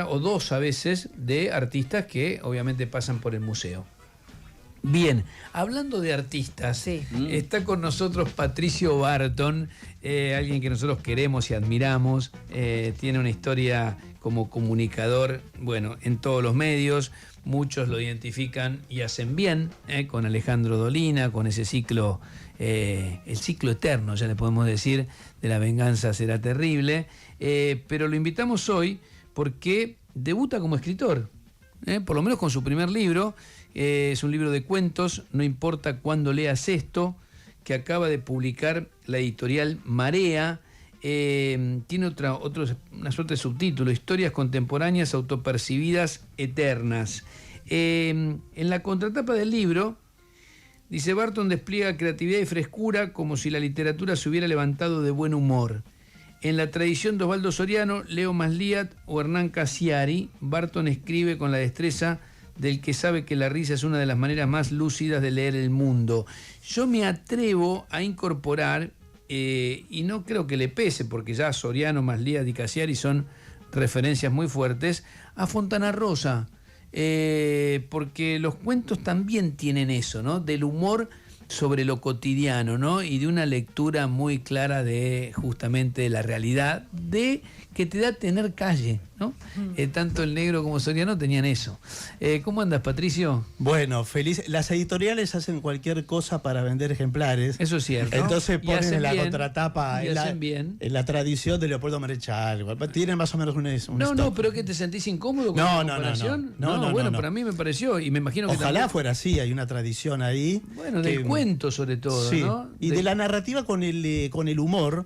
o dos a veces de artistas que obviamente pasan por el museo. Bien, hablando de artistas, Sí. está con nosotros Patricio Barton, alguien que nosotros queremos y admiramos, tiene una historia como comunicador, bueno, en todos los medios, muchos lo identifican y hacen bien, con Alejandro Dolina, con ese ciclo, el ciclo eterno, ya le podemos decir, de La venganza será terrible, pero lo invitamos hoy porque debuta como escritor, por lo menos con su primer libro. Es un libro de cuentos, no importa cuándo leas esto, que acaba de publicar la editorial Marea. Tiene una suerte de subtítulo: Historias contemporáneas autopercibidas eternas. En la contratapa del libro dice: Barton despliega creatividad y frescura como si la literatura se hubiera levantado de buen humor. En la tradición de Osvaldo Soriano, Leo Masliat o Hernán Cassiari, Barton escribe con la destreza del que sabe que la risa es una de las maneras más lúcidas de leer el mundo. Yo me atrevo a incorporar, y no creo que le pese, porque ya Soriano, Masliat y Cassiari son referencias muy fuertes, a Fontana Rosa, porque los cuentos también tienen eso, ¿no? Del humor sobre lo cotidiano, ¿no? Y de una lectura muy clara de justamente la realidad, de que te da tener calle, ¿no? Tanto el negro como Soriano tenían eso. ¿Cómo andas, Patricio? Bueno, feliz. Las editoriales hacen cualquier cosa para vender ejemplares. Eso es cierto. Entonces ponen en la bien, contratapa en la tradición de Leopoldo Marechal. Tienen más o menos un No, stock. no, pero ¿qué te sentís incómodo con la comparación? No, bueno, no. para mí me pareció, y me imagino que ojalá tampoco... fuera así, hay una tradición ahí. Bueno, del cuento sobre todo, sí, ¿no? Y de la narrativa con el humor.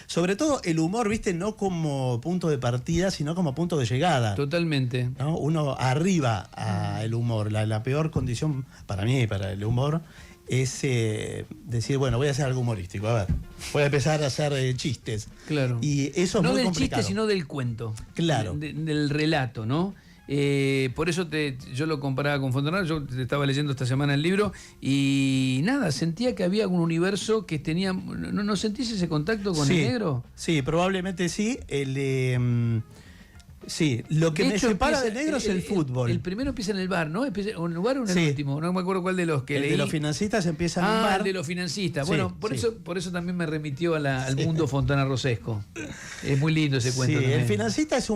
Sobre todo el humor, viste, no como punto de partida, sino como punto de llegada. Totalmente. ¿No? Uno arriba al humor. La peor condición para mí, para el humor, es decir, bueno, voy a hacer algo humorístico. A ver, voy a empezar a hacer chistes. Claro. Y eso es no muy del complicado. chiste, sino del cuento. Claro. Del relato, ¿no? Por eso yo lo comparaba con Fontana. Yo te estaba leyendo esta semana el libro y nada, sentía que había un universo que tenía... ¿No sentís ese contacto con el negro? Sí, probablemente sí. Sí, lo que me separa del negro es el fútbol. El primero empieza en el bar, ¿no? ¿En el bar o en el Sí. último? No me acuerdo cuál de los que leí. El de los financistas empieza en un bar. El de los financistas. Sí, Bueno, por eso también me remitió al mundo Fontana Rosesco. Es muy lindo ese cuento. Sí, también. el financista es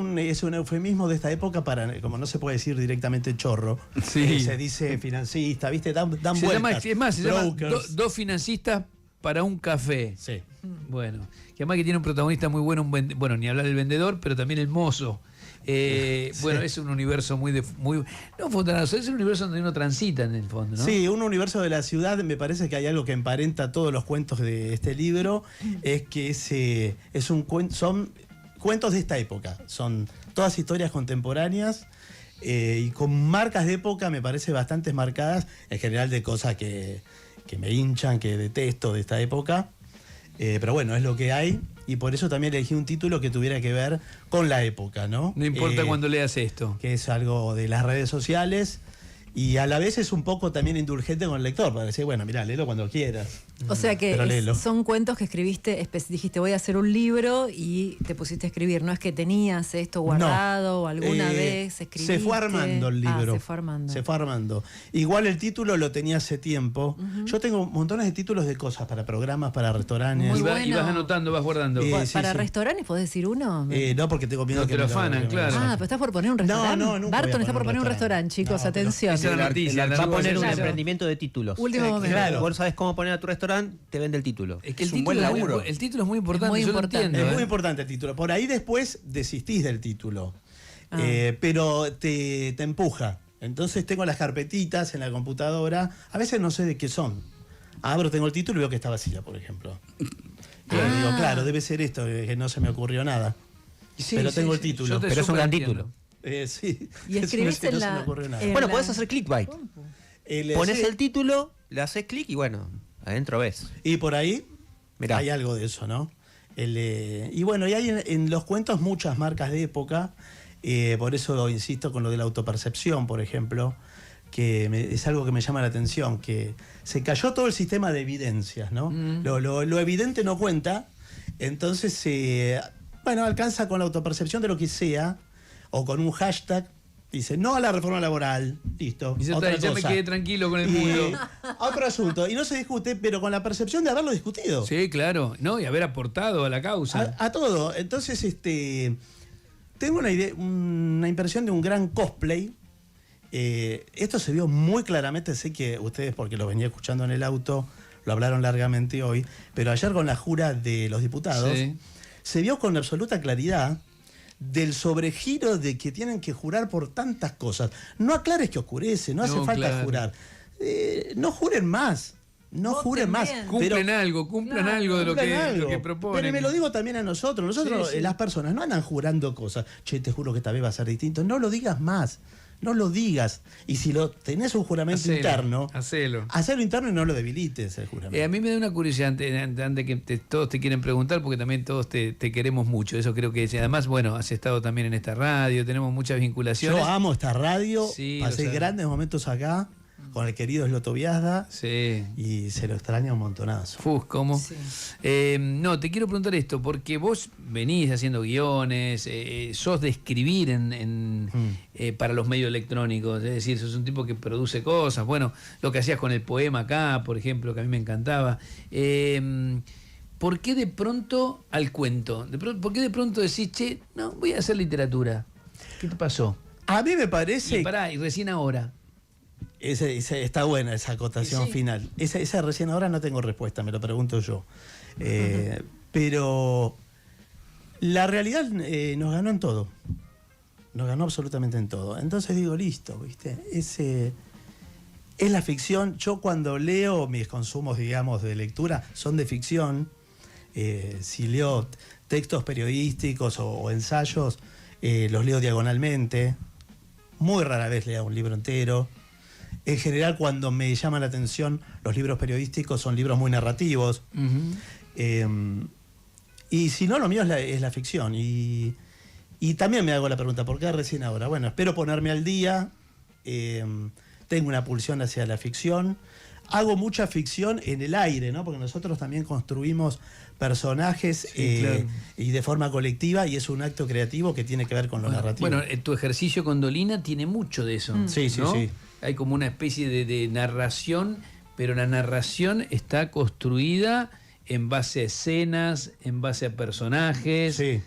un eufemismo de esta época para, como no se puede decir directamente chorro, Sí. se dice financista, ¿viste? Dan Se vueltas. llama Brokers. dos financistas para un café. Sí. Bueno, que además que tiene un protagonista muy bueno, bueno, ni hablar del vendedor, pero también el mozo. Bueno, es un universo muy no, Fontana Rosa, es un universo donde uno transita en el fondo, ¿no? Sí, un universo de la ciudad. Me parece que hay algo que emparenta todos los cuentos de este libro, es que son cuentos de esta época, son todas historias contemporáneas y con marcas de época, me parece bastante marcadas, en general de cosas que me hinchan, que detesto de esta época, pero bueno, es lo que hay. Y por eso también elegí un título que tuviera que ver con la época, ¿no? No importa cuando leas esto. Que es algo de las redes sociales y a la vez es un poco también indulgente con el lector, para decir, bueno, mirá, léelo cuando quieras. O sea que léelo. son cuentos que escribiste, dijiste voy a hacer un libro y te pusiste a escribir. No es que tenías esto guardado o alguna vez escribiste. Se fue armando el libro. Se fue armando. Igual el título lo tenía hace tiempo. Yo tengo montones de títulos de cosas para programas, para restaurantes. Muy Y bueno. vas anotando, vas guardando. Sí. ¿Restaurantes podés decir uno? No, porque tengo miedo No que te lo afanan, claro. Pero estás por poner un restaurante. No, nunca voy a Barton está por poner poner un un restaurante, chicos, No, atención. Esa es la noticia. Va a poner un Claro. emprendimiento de títulos. Último momento. claro. Vos sabés cómo poner a tu restaurante, te vende el título. Es que es un buen laburo. El título es muy importante. Es muy yo lo importante. entiendo, Es muy importante el título. Por ahí después desistís del título. Pero te empuja. Entonces tengo las carpetitas en la computadora. A veces no sé de qué son. Abro, tengo el título y veo que está vacía, por ejemplo. Y digo, claro, debe ser esto, que no se me ocurrió nada. Sí, pero sí, tengo sí. el título. Yo te Pero es un gran superentiendo. título. Sí. Y Es escribiste que no en se la- me ocurrió nada. en Bueno, podés hacer clickbait. Pones Sí. el título, le haces clic y bueno, adentro ves. Y por ahí Mirá. hay algo de eso, ¿no? Y bueno, y hay en los cuentos muchas marcas de época. Por eso insisto con lo de la autopercepción, por ejemplo, que es algo que me llama la atención, que se cayó todo el sistema de evidencias, ¿no? Lo evidente no cuenta, entonces, bueno, alcanza con la autopercepción de lo que sea, o con un hashtag, dice, no a la reforma laboral, listo. Y otra ya me cosa. quedé tranquilo con el mundo. Otro asunto, y no se discute, pero con la percepción de haberlo discutido. Sí, claro, ¿no? Y haber aportado a la causa. A todo. Entonces, tengo una impresión de un gran cosplay. Esto se vio muy claramente, sé que ustedes, porque lo venía escuchando en el auto, lo hablaron largamente hoy, pero ayer con la jura de los diputados, Sí. se vio con absoluta claridad del sobregiro de que tienen que jurar por tantas cosas. No aclares que oscurece, no hace No, falta claro. jurar. No juren más. No Voten juren más. bien. Cumplen algo de lo que proponen. Pero me lo digo también a nosotros. Nosotros, Sí, sí. las personas, no andan jurando cosas. Che, te juro que esta vez va a ser distinto. No lo digas más. No lo digas. Y si tenés un juramento interno, Hacelo. hacelo interno y no lo debilites el juramento. A mí me da una curiosidad antes que todos te quieren preguntar, porque también todos te queremos mucho. Eso creo que es. Además, bueno, has estado también en esta radio, tenemos muchas vinculaciones. Yo amo esta radio. Sí, pasé lo sabes. grandes momentos acá con el querido Sloto Viazda. Sí. Y se lo extraña un montonazo. ¿Cómo? Sí. No, te quiero preguntar esto, porque vos venís haciendo guiones, sos de escribir para los medios electrónicos, es decir, sos un tipo que produce cosas, bueno, lo que hacías con el poema acá, por ejemplo, que a mí me encantaba. ¿Por qué de pronto al cuento? ¿Por qué de pronto decís, che, no, voy a hacer literatura? ¿Qué te pasó? A mí me parece... Y recién ahora. Está buena esa acotación Sí. final. Esa recién ahora no tengo respuesta, me lo pregunto yo. Pero la realidad nos ganó en todo. Nos ganó absolutamente en todo. Entonces digo, listo, ¿viste? Es la ficción. Yo cuando leo, mis consumos, digamos, de lectura son de ficción. Si leo textos periodísticos o ensayos, los leo diagonalmente. Muy rara vez leo un libro entero. En general, cuando me llama la atención los libros periodísticos, son libros muy narrativos. Y si no, lo mío es la ficción. Y también me hago la pregunta, ¿por qué recién ahora? Bueno, espero ponerme al día. Tengo una pulsión hacia la ficción. Hago mucha ficción en el aire, ¿no? Porque nosotros también construimos personajes claro. y de forma colectiva, y es un acto creativo que tiene que ver con lo narrativo. Bueno, tu ejercicio con Dolina tiene mucho de eso. Sí, sí, ¿no? sí. Hay como una especie de narración, pero la narración está construida en base a escenas, en base a personajes. Sí.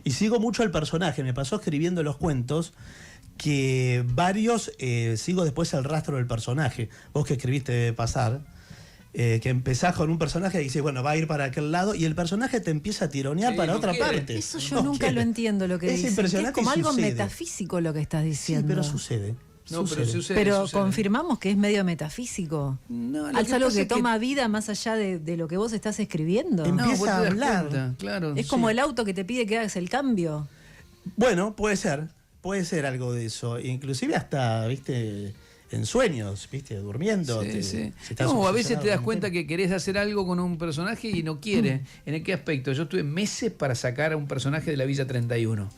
Y sigo mucho al personaje. Me pasó escribiendo los cuentos que varios sigo después el rastro del personaje. Vos que escribiste debe pasar. Que empezás con un personaje y dices, bueno, va a ir para aquel lado, y el personaje te empieza a tironear Sí, para no otra quiere. parte. Eso yo No nunca quiere. lo entiendo lo que Es dices. impresionante Es como y algo sucede. metafísico lo que estás Sí, diciendo. pero sucede. No, pero sucede. Pero sucede. confirmamos que es medio metafísico. No, lo Es que algo pasa que es que- toma vida más allá de lo que vos estás escribiendo. Em- No, empieza vos te a das hablar. cuenta, claro. Es sí. como el auto que te pide que hagas el cambio. Bueno, puede ser algo de eso. Inclusive hasta, viste, en sueños, viste, durmiendo. Sí, sí. si estás No, a veces obsesionado te das con un cuenta tema. que querés hacer algo con un personaje y no quiere. ¿En qué aspecto? Yo estuve meses para sacar a un personaje de la Villa 31,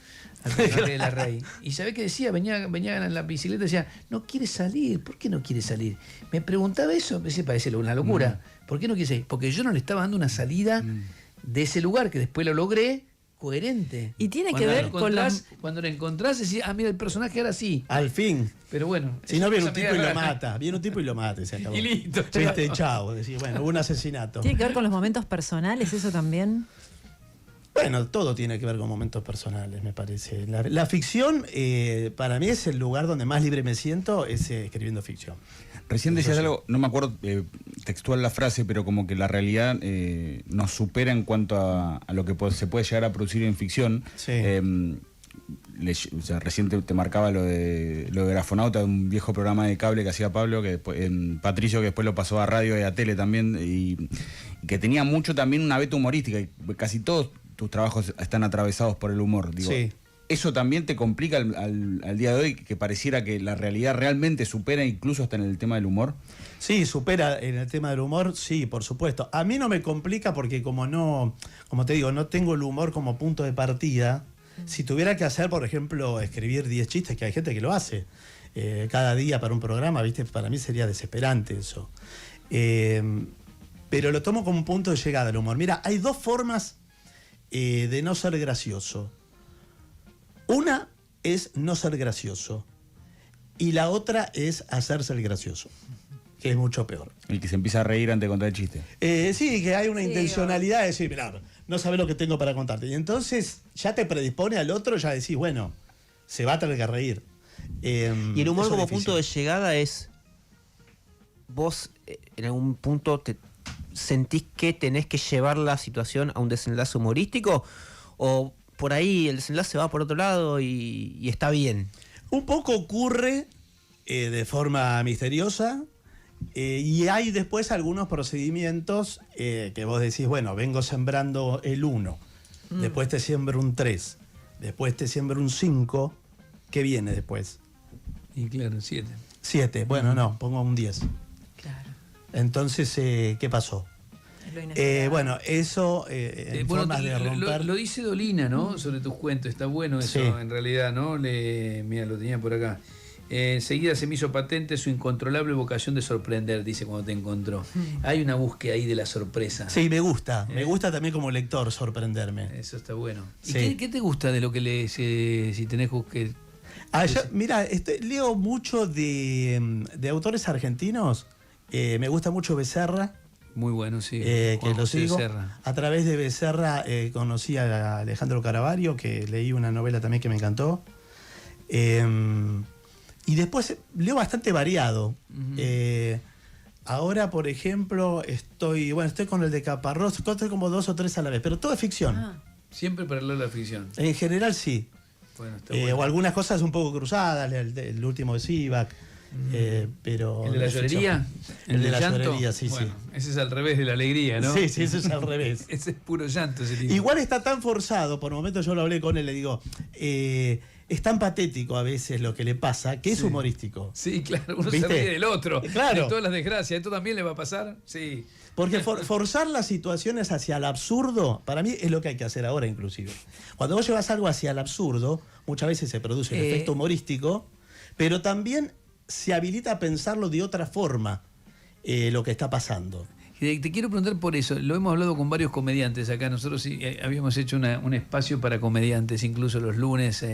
al personaje de la Rey. Y ¿sabés qué decía? Venía en la bicicleta y decía, no quiere salir. ¿Por qué no quiere salir? Me preguntaba eso, me parece una locura. ¿Por qué no quiere salir? Porque yo no le estaba dando una salida de ese lugar, que después lo logré, coherente. Y tiene Cuando que lo ver con encontrás- Cuando lo encontrás, decís, mira, el personaje era así. Al fin. Pero bueno. Si no, viene esa un tipo y media lo rara. mata. Viene un tipo y lo mata y se acabó. Y listo. Viste, chao. Decís, bueno, hubo un asesinato. ¿Tiene que ver con los momentos personales eso también? Bueno, todo tiene que ver con momentos personales, me parece. La ficción, para mí, es el lugar donde más libre me siento, es escribiendo ficción. Recién decías algo, no me acuerdo textual la frase, pero como que la realidad nos supera en cuanto a lo que se puede llegar a producir en ficción. Sí. O sea, recién te marcaba lo de Grafonauta, de un viejo programa de cable que hacía Pablo, que después, Patricio, que después lo pasó a radio y a tele también, y que tenía mucho también una beta humorística, y casi todos tus trabajos están atravesados por el humor. Digo, Sí. ¿eso también te complica al día de hoy, que pareciera que la realidad realmente supera incluso hasta en el tema del humor? Sí, supera en el tema del humor, sí, por supuesto. A mí no me complica porque como te digo, no tengo el humor como punto de partida. Si tuviera que hacer, por ejemplo, escribir 10 chistes, que hay gente que lo hace cada día para un programa, ¿viste? Para mí sería desesperante eso. Pero lo tomo como un punto de llegada al humor. Mira, hay dos formas de no ser gracioso. Una es no ser gracioso y la otra es hacerse el gracioso, que es mucho peor. El que se empieza a reír antes de contar el chiste. Sí, que hay una intencionalidad de decir, mirá, no sabés lo que tengo para contarte. Y entonces ya te predispone al otro, ya decís, bueno, se va a tener que reír. Y el humor como punto de llegada es, vos en algún punto te sentís que tenés que llevar la situación a un desenlace humorístico, o por ahí el desenlace va por otro lado y está bien. Un poco ocurre de forma misteriosa, y hay después algunos procedimientos que vos decís, bueno, vengo sembrando el 1, después te siembro un 3, después te siembro un 5, ¿qué viene después? Y claro, 7. 7, bueno, no, pongo un 10. Claro. Entonces, ¿qué pasó? Bueno, eso formas de romper. Lo dice Dolina, ¿no? Sobre tus cuentos, está bueno eso, Sí. En realidad, ¿no? Mira, lo tenía por acá. Enseguida se me hizo patente su incontrolable vocación de sorprender, dice cuando te encontró. Hay una búsqueda ahí de la sorpresa. Sí, me gusta. Me gusta también como lector sorprenderme. Eso está bueno. ¿Y Sí. qué te gusta de lo que lees? Si tenés que... Mira, leo mucho de autores argentinos. Me gusta mucho Becerra. Muy bueno, sí. Que Juan lo José sigo. Becerra. A través de Becerra conocí a Alejandro Caravaggio, que leí una novela también que me encantó. Y después leo bastante variado. Ahora, por ejemplo, estoy con el de Caparrós, estoy como 2 o 3 a la vez, pero todo es ficción. Siempre para leer la ficción. En general sí. Bueno, está bueno. O algunas cosas un poco cruzadas, el último de Sivak. Pero ¿El de la llorería? El de la llanto? llorería, sí, Bueno, sí. ese es al revés de la alegría, ¿no? Sí, eso es al revés. Ese es puro llanto ese libro. Igual está tan forzado, por momentos yo lo hablé con él, le digo, es tan patético a veces lo que le pasa, que es humorístico. Sí, claro, uno ¿Viste? se ríe del otro, Claro. de todas las desgracias. ¿Esto también le va a pasar? Sí. Porque forzar las situaciones hacia el absurdo, para mí es lo que hay que hacer ahora inclusive. Cuando vos llevas algo hacia el absurdo, muchas veces se produce el efecto humorístico, pero también se habilita a pensarlo de otra forma, lo que está pasando. Te quiero preguntar por eso. Lo hemos hablado con varios comediantes acá. Nosotros sí, habíamos hecho un espacio para comediantes, incluso los lunes,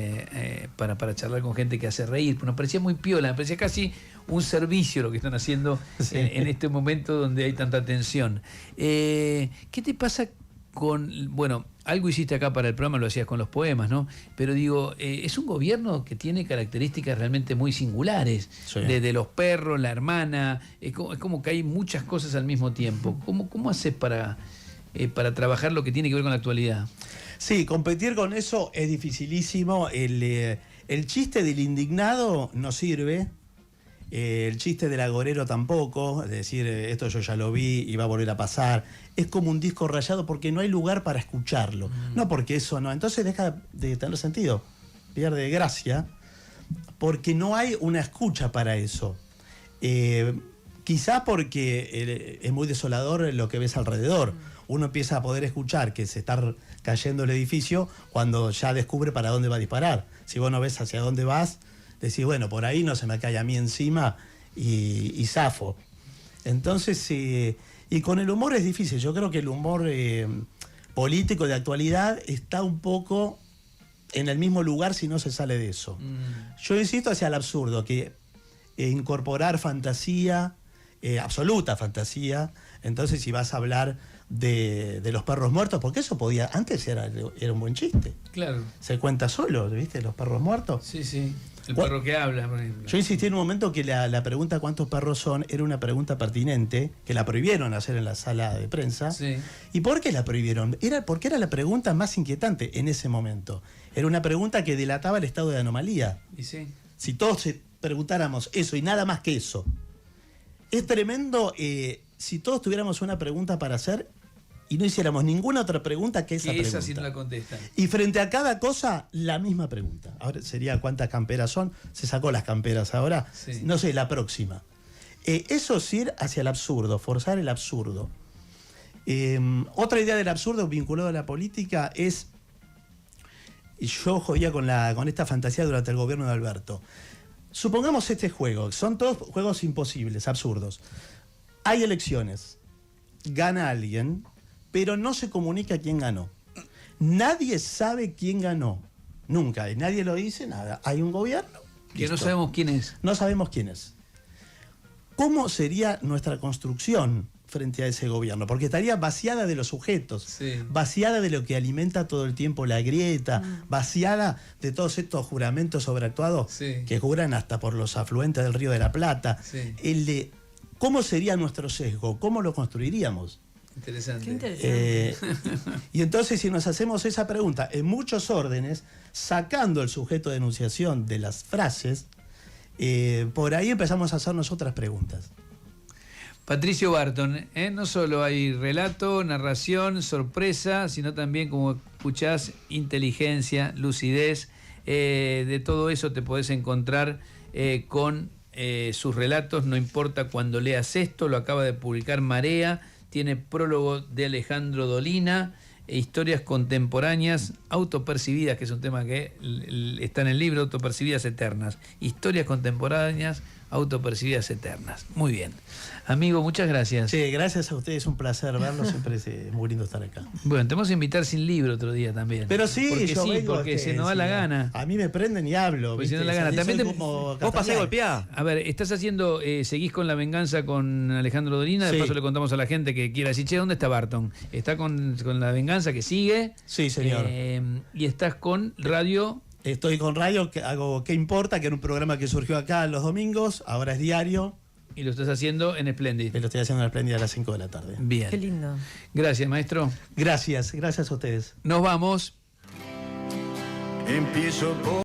para charlar con gente que hace reír. Nos parecía muy piola, me parecía casi un servicio lo que están haciendo en este momento donde hay tanta tensión. ¿Qué te pasa con... Bueno, algo hiciste acá para el programa, lo hacías con los poemas, ¿no? Pero digo, es un gobierno que tiene características realmente muy singulares. Sí. Desde los perros, la hermana, es como que hay muchas cosas al mismo tiempo. ¿Cómo haces para trabajar lo que tiene que ver con la actualidad? Sí, competir con eso es dificilísimo. El chiste del indignado no sirve. El chiste del agorero tampoco, es decir, esto yo ya lo vi y va a volver a pasar. Es como un disco rayado porque no hay lugar para escucharlo. No porque eso no. Entonces deja de tener sentido, pierde gracia, porque no hay una escucha para eso. Quizá porque es muy desolador lo que ves alrededor. Uno empieza a poder escuchar que se está cayendo el edificio cuando ya descubre para dónde va a disparar. Si vos no ves hacia dónde vas, decís, bueno, por ahí no se me cae a mí encima y zafo. Entonces, y con el humor es difícil. Yo creo que el humor político de actualidad está un poco en el mismo lugar si no se sale de eso. Yo insisto hacia el absurdo, que incorporar fantasía, absoluta fantasía. Entonces, si vas a hablar de los perros muertos, porque eso podía, antes era un buen chiste. Claro. Se cuenta solo, ¿viste? Los perros muertos. Sí, sí. El perro que habla, por ejemplo. Yo insistí en un momento que la pregunta ¿cuántos perros son? Era una pregunta pertinente, que la prohibieron hacer en la sala de prensa. Sí. ¿Y por qué la prohibieron? Porque era la pregunta más inquietante en ese momento. Era una pregunta que delataba el estado de anomalía. Y sí. Si todos preguntáramos eso y nada más que eso. Es tremendo si todos tuviéramos una pregunta para hacer y no hiciéramos ninguna otra pregunta que esa pregunta. Esa sí no la contestan. Y frente a cada cosa, la misma pregunta. Ahora sería cuántas camperas son. Se sacó las camperas ahora. Sí. No sé, la próxima. Eso es ir hacia el absurdo, forzar el absurdo. Otra idea del absurdo vinculado a la política es... Y yo jodía con esta fantasía durante el gobierno de Alberto. Supongamos este juego. Son todos juegos imposibles, absurdos. Hay elecciones. Gana alguien, pero no se comunica quién ganó. Nadie sabe quién ganó. Nunca. Y nadie lo dice, nada. Hay un gobierno. Que listo. no sabemos quién es. No sabemos quién es. ¿Cómo sería nuestra construcción frente a ese gobierno? Porque estaría vaciada de los sujetos, Sí. vaciada de lo que alimenta todo el tiempo la grieta, vaciada de todos estos juramentos sobreactuados Sí. que juran hasta por los afluentes del Río de la Plata. Sí. ¿Cómo sería nuestro sesgo? ¿Cómo lo construiríamos? Interesante. Qué interesante. Y entonces, si nos hacemos esa pregunta en muchos órdenes, sacando el sujeto de enunciación de las frases, por ahí empezamos a hacernos otras preguntas. Patricio Barton, no solo hay relato, narración, sorpresa, sino también, como escuchás, inteligencia, lucidez. De todo eso te podés encontrar con sus relatos, no importa cuando leas esto, lo acaba de publicar Marea, tiene prólogo de Alejandro Dolina, historias contemporáneas, autopercibidas, que es un tema que está en el libro, autopercibidas eternas. Historias contemporáneas, autopercibidas eternas. Muy bien. Amigo, muchas gracias. Sí, gracias a ustedes, un placer verlos, siempre es muy lindo estar acá. Bueno, te vamos a invitar sin libro otro día también. Pero sí, porque yo vengo, porque se nos da la gana. A mí me prenden y hablo. Porque se ¿viste? nos da la gana. Soy También como ¿Vos pasás Catania. golpeada? A ver, estás haciendo, seguís con La Venganza con Alejandro Dolina, de Sí. paso le contamos a la gente que quiera decir, che, ¿dónde está Barton? Está con La Venganza que sigue. Sí, señor. Y estás con Radio. Estoy con radio, que hago ¿Qué importa? Que era un programa que surgió acá los domingos, ahora es diario, Y lo estás haciendo en y Splendid. lo estoy haciendo en la Espléndida a las 5 de la tarde. Bien. Qué lindo. Gracias, maestro. Gracias a ustedes. Nos vamos. Empiezo por